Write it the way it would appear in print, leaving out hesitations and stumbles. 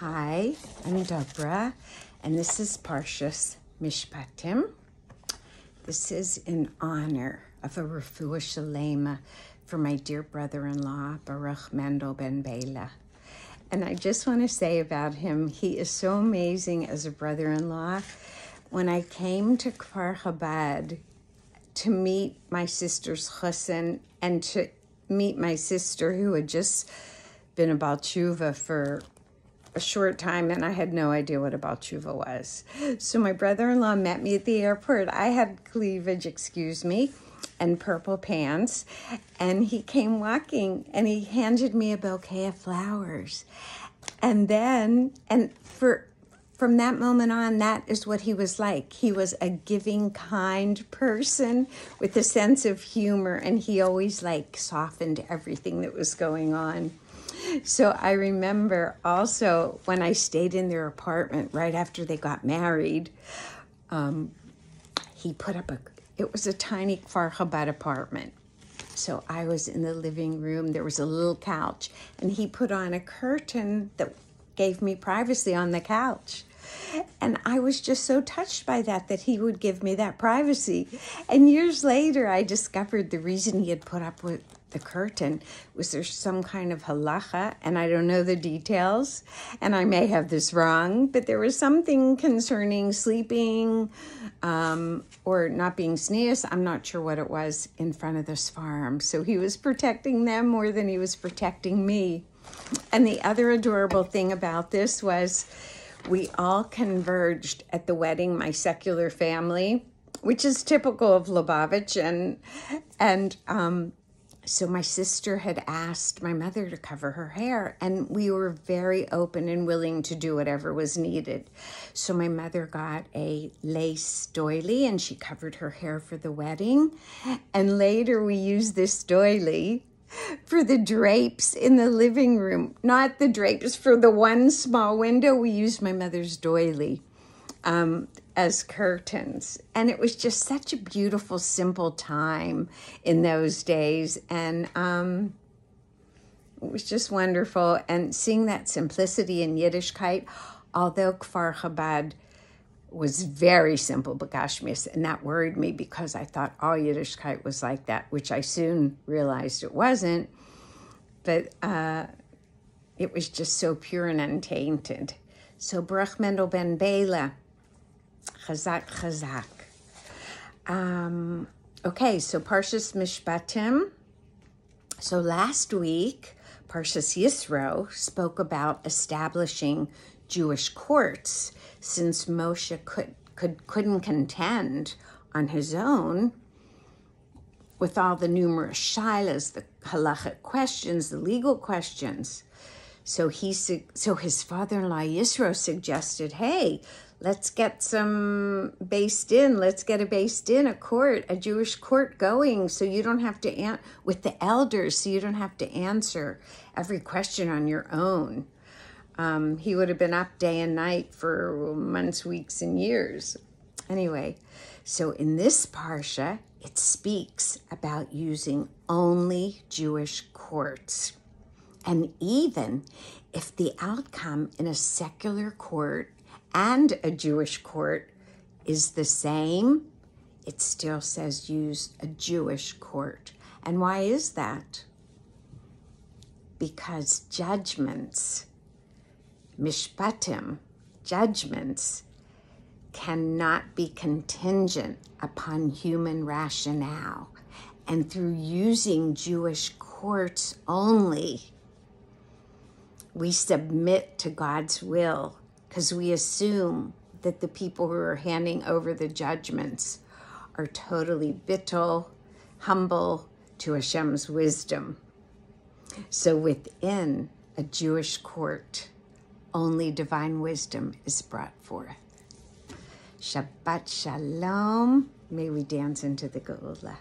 Hi, I'm Deborah, and this is Parsha's Mishpatim. This is in honor of a Refuah Shalema for my dear brother-in-law, Baruch Mendel ben Bela. And I just want to say about him, he is so amazing as a brother-in-law. When I came to Kfar Chabad to meet my sister's chassan and to meet my sister who had just been a Baal Tshuva for a short time, and I had no idea what a Baal Tshuva was. So my brother-in-law met me at the airport. I had cleavage, and purple pants, and he came walking, and he handed me a bouquet of flowers. And then, from that moment on, that is what he was like. He was a giving, kind person with a sense of humor, and he always softened everything that was going on. So I remember also when I stayed in their apartment right after they got married, he put up it was a tiny Kfar Chabad apartment. So I was in the living room. There was a little couch, and he put on a curtain that gave me privacy on the couch. And I was just so touched by that he would give me that privacy. And years later, I discovered the reason he had put up with the curtain was there's some kind of halacha, and I don't know the details, and I may have this wrong, but there was something concerning sleeping or not being sneezed. I'm not sure what it was in front of this farm. So he was protecting them more than he was protecting me. And the other adorable thing about this was we all converged at the wedding, my secular family, which is typical of Lubavitch, and so my sister had asked my mother to cover her hair, and we were very open and willing to do whatever was needed. So my mother got a lace doily, and she covered her hair for the wedding. And later we used this doily for the drapes in the living room. Not the drapes, for the one small window, we used my mother's doily as curtains. And it was just such a beautiful, simple time in those days. And it was just wonderful. And seeing that simplicity in Yiddishkeit, although Kfar Chabad was very simple Begashmis, and that worried me because I thought all Yiddishkeit was like that, which I soon realized it wasn't. But it was just so pure and untainted. So Baruch Mendel ben Bela, Chazak, Chazak. Okay, so Parshas Mishpatim. So last week, Parshas Yisro spoke about establishing Jewish courts, since Moshe couldn't contend on his own with all the numerous shilas, the halachic questions, the legal questions. So his father-in-law Yisro suggested, hey, let's get some based in. Let's get a court, a Jewish court going, so you don't have to with the elders, so you don't have to answer every question on your own. He would have been up day and night for months, weeks, and years. Anyway, so in this Parsha, it speaks about using only Jewish courts. And even if the outcome in a secular court and a Jewish court is the same, it still says use a Jewish court. And why is that? Because judgments, Mishpatim, judgments, cannot be contingent upon human rationale. And through using Jewish courts only, we submit to God's will, because we assume that the people who are handing over the judgments are totally bittul, humble to Hashem's wisdom. So within a Jewish court, only divine wisdom is brought forth. Shabbat Shalom. May we dance into the Geula.